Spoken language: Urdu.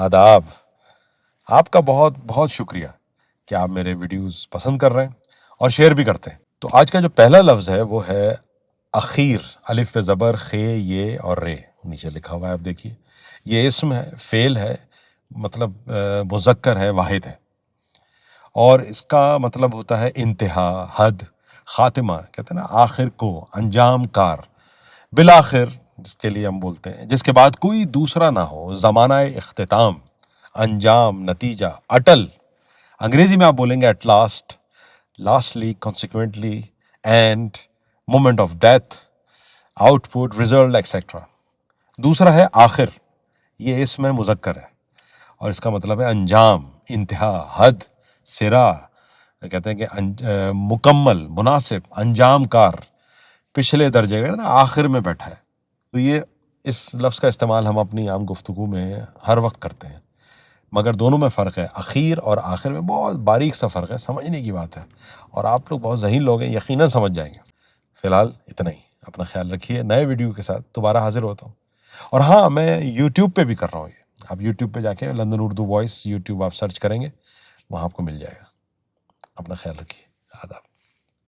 آداب. آپ کا بہت بہت شکریہ کہ آپ میرے ویڈیوز پسند کر رہے ہیں اور شیئر بھی کرتے ہیں. تو آج کا جو پہلا لفظ ہے وہ ہے اخیر. الف پہ زبر، خے، یہ اور رے نیچے لکھا ہوا ہے، آپ دیکھیے. یہ اسم ہے، فعل ہے، مطلب مذکر ہے، واحد ہے، اور اس کا مطلب ہوتا ہے انتہا، حد، خاتمہ. کہتے ہیں نا آخر کو، انجام کار، بالآخر جس کے لیے ہم بولتے ہیں، جس کے بعد کوئی دوسرا نہ ہو. زمانہ اختتام، انجام، نتیجہ، اٹل. انگریزی میں آپ بولیں گے at last, lastly, consequently, and, moment of death, output, result, etcetera. دوسرا ہے آخر. یہ اسم ہے، مذکر ہے، اور اس کا مطلب ہے انجام، انتہا، حد، سرا. کہتے ہیں کہ مکمل، مناسب، انجام کار، پچھلے درجے کا، آخر میں بیٹھا ہے. تو یہ اس لفظ کا استعمال ہم اپنی عام گفتگو میں ہر وقت کرتے ہیں، مگر دونوں میں فرق ہے. اخیر اور آخر میں بہت باریک سا فرق ہے، سمجھنے کی بات ہے، اور آپ لوگ بہت ذہین لوگ ہیں، یقیناً سمجھ جائیں گے. فی الحال اتنا ہی. اپنا خیال رکھیے. نئے ویڈیو کے ساتھ دوبارہ حاضر ہوتا ہوں. اور ہاں، میں یوٹیوب پہ بھی کر رہا ہوں. یہ آپ یوٹیوب پہ جا کے لندن اردو وائس یوٹیوب آپ سرچ کریں گے، وہاں آپ کو مل جائے گا. اپنا خیال رکھیے. آداب.